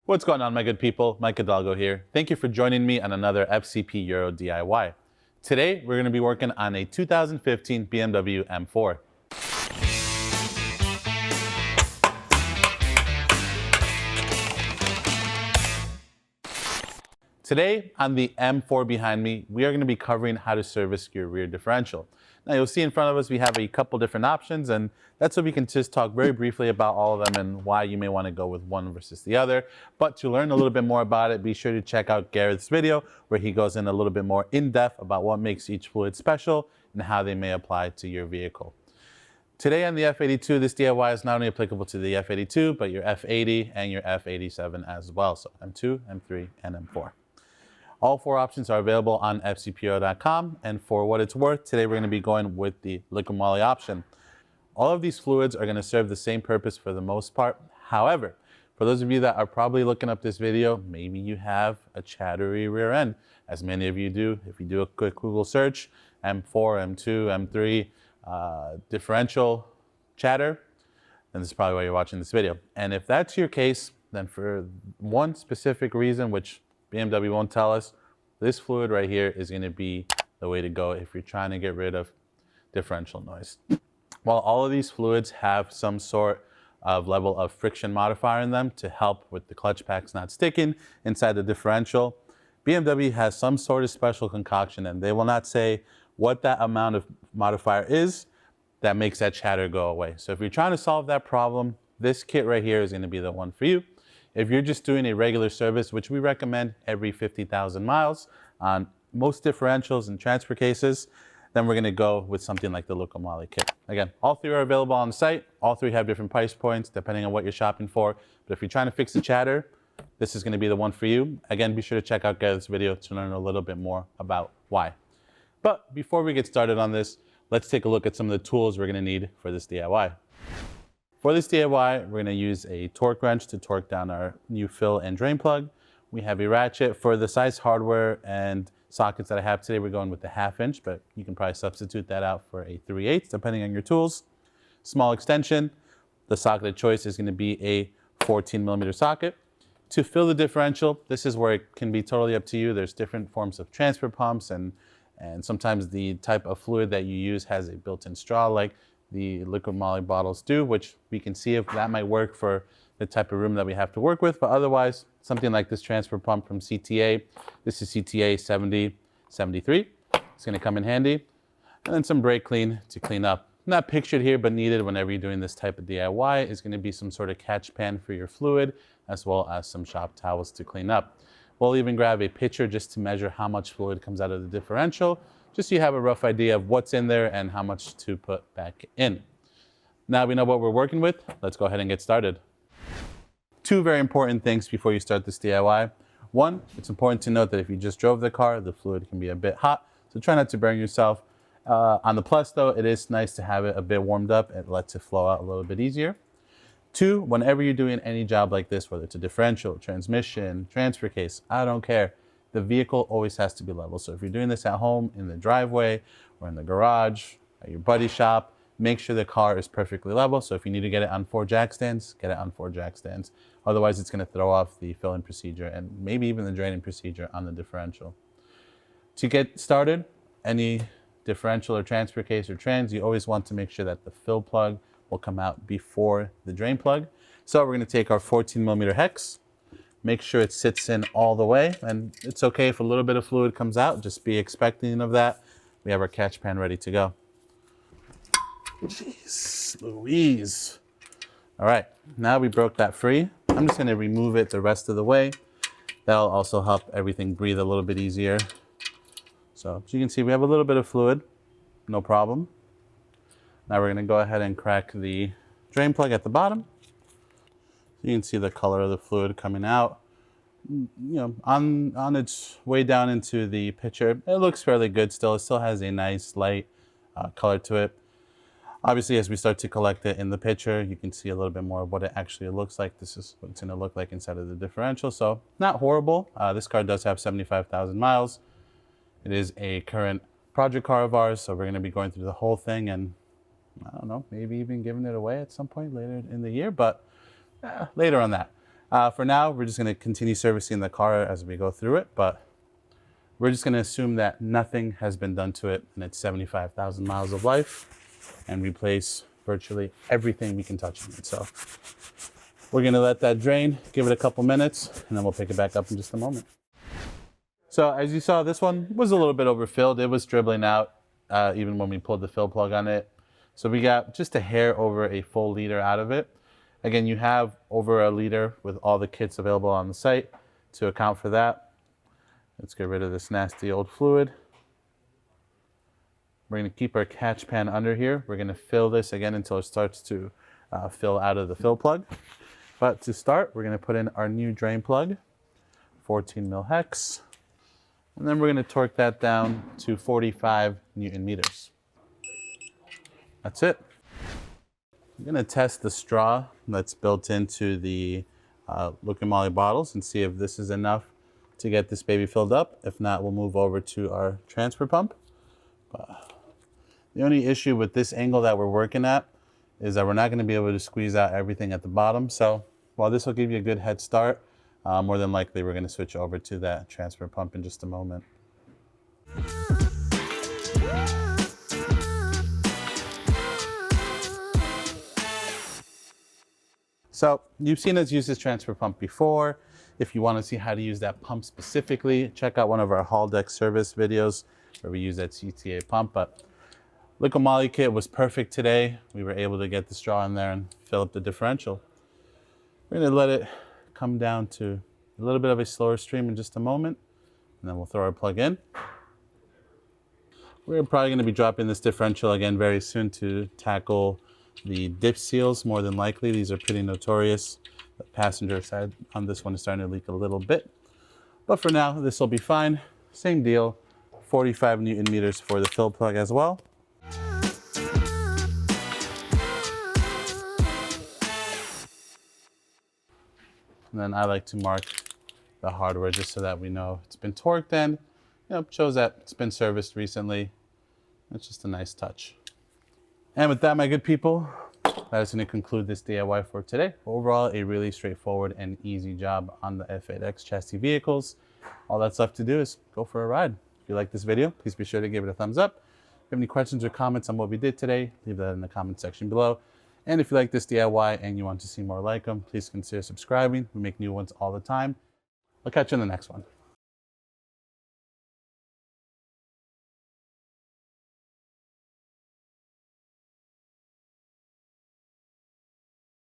What's going on, my good people? Mike Hidalgo here. Thank you for joining me on another FCP Euro DIY. Today, we're going to be working on a 2015 BMW M4. Today, on the M4 behind me, we are going to be covering how to service your rear differential. Now, you'll see in front of us, we have a couple different options, and that's so we can just talk very briefly about all of them and why you may want to go with one versus the other. But to learn a little bit more about it, be sure to check out Garrett's video, where he goes in a little bit more in-depth about what makes each fluid special and how they may apply to your vehicle. Today on the F82, this DIY is not only applicable to the F82, but your F80 and your F87 as well. So M2, M3, and M4. All four options are available on fcpo.com, and for what it's worth, today we're going to be going with the liquid moly option. All of these fluids are going to serve the same purpose for the most part. However, for those of you that are probably looking up this video, maybe you have a chattery rear end, as many of you do. If you do a quick Google search, M4, M2, M3, differential chatter, then this is probably why you're watching this video. And if that's your case, then for one specific reason, which BMW won't tell us, this fluid right here is going to be the way to go if you're trying to get rid of differential noise. While all of these fluids have some sort of level of friction modifier in them to help with the clutch packs not sticking inside the differential, BMW has some sort of special concoction, and they will not say what that amount of modifier is that makes that chatter go away. So if you're trying to solve that problem, this kit right here is going to be the one for you. If you're just doing a regular service, which we recommend every 50,000 miles on most differentials and transfer cases, then we're going to go with something like the liquid moly kit. Again, all three are available on the site. All three have different price points depending on what you're shopping for. But if you're trying to fix the chatter, this is going to be the one for you. Again, be sure to check out Garrett's video to learn a little bit more about why. But before we get started on this, let's take a look at some of the tools we're going to need for this DIY. For this DIY, we're going to use a torque wrench to torque down our new fill and drain plug. We have a ratchet. For the size hardware and sockets that I have today, we're going with the 1/2 inch, but you can probably substitute that out for a 3/8 depending on your tools. Small extension. The socket of choice is going to be a 14mm socket. To fill the differential, this is where it can be totally up to you. There's different forms of transfer pumps, and sometimes the type of fluid that you use has a built-in straw like the liquid moly bottles do, which we can see if that might work for the type of room that we have to work with. But otherwise, something like this transfer pump from CTA, this is CTA 7073. It's going to come in handy. And then some brake clean to clean up. Not pictured here, but needed whenever you're doing this type of DIY is going to be some sort of catch pan for your fluid, as well as some shop towels to clean up. We'll even grab a pitcher just to measure how much fluid comes out of the differential, just so you have a rough idea of what's in there and how much to put back in. Now we know what we're working with, let's go ahead and get started. Two very important things before you start this DIY. One, it's important to note that if you just drove the car, the fluid can be a bit hot, so try not to burn yourself. On the plus though, it is nice to have it a bit warmed up. It lets it flow out a little bit easier. Two, whenever you're doing any job like this, whether it's a differential, transmission, transfer case, I don't care. The vehicle always has to be level. So if you're doing this at home, in the driveway, or in the garage, at your buddy's shop, make sure the car is perfectly level. So if you need to get it on 4 jack stands, get it on 4 jack stands. Otherwise, it's going to throw off the filling procedure and maybe even the draining procedure on the differential. To get started, any differential or transfer case or trans, you always want to make sure that the fill plug will come out before the drain plug. So we're going to take our 14mm hex, make sure it sits in all the way, and it's okay if a little bit of fluid comes out, just be expecting of that. We have our catch pan ready to go. Jeez Louise. All right, now we broke that free. I'm just gonna remove it the rest of the way. That'll also help everything breathe a little bit easier. So as you can see, we have a little bit of fluid, no problem. Now we're gonna go ahead and crack the drain plug at the bottom. You can see the color of the fluid coming out. You know, on its way down into the pitcher, it looks fairly good still. It still has a nice light color to it. Obviously, as we start to collect it in the pitcher, you can see a little bit more of what it actually looks like. This is what it's going to look like inside of the differential. So not horrible. This car does have 75,000 miles. It is a current project car of ours, so we're going to be going through the whole thing and, I don't know, maybe even giving it away at some point later in the year, but later on that. For now, we're just going to continue servicing the car as we go through it, but we're just going to assume that nothing has been done to it in its 75,000 miles of life and replace virtually everything we can touch on it. So we're going to let that drain, give it a couple minutes, and then we'll pick it back up in just a moment. So as you saw, this one was a little bit overfilled. It was dribbling out even when we pulled the fill plug on it. So we got just a hair over a full liter out of it. Again, you have over a liter with all the kits available on the site to account for that. Let's get rid of this nasty old fluid. We're going to keep our catch pan under here. We're going to fill this again until it starts to fill out of the fill plug. But to start, we're going to put in our new drain plug, 14 mil hex. And then we're going to torque that down to 45 Newton meters. That's it. I'm going to test the straw that's built into the Lucamali bottles and see if this is enough to get this baby filled up. If not, we'll move over to our transfer pump. But the only issue with this angle that we're working at is that we're not going to be able to squeeze out everything at the bottom. So while this will give you a good head start, more than likely we're going to switch over to that transfer pump in just a moment. So you've seen us use this transfer pump before. If you want to see how to use that pump specifically, check out one of our Hall Deck service videos where we use that CTA pump. But Lucamali kit was perfect today. We were able to get the straw in there and fill up the differential. We're going to let it come down to a little bit of a slower stream in just a moment, and then we'll throw our plug in. We're probably going to be dropping this differential again very soon to tackle the dip seals, more than likely. These are pretty notorious. The passenger side on this one is starting to leak a little bit. But for now, this will be fine. Same deal, 45 Newton meters for the fill plug as well. And then I like to mark the hardware just so that we know it's been torqued and shows that it's been serviced recently. It's just a nice touch. And with that, my good people, that is going to conclude this DIY for today. Overall, a really straightforward and easy job on the F80X chassis vehicles. All that's left to do is go for a ride. If you like this video, please be sure to give it a thumbs up. If you have any questions or comments on what we did today, leave that in the comment section below. And if you like this DIY and you want to see more like them, please consider subscribing. We make new ones all the time. I'll catch you in the next one.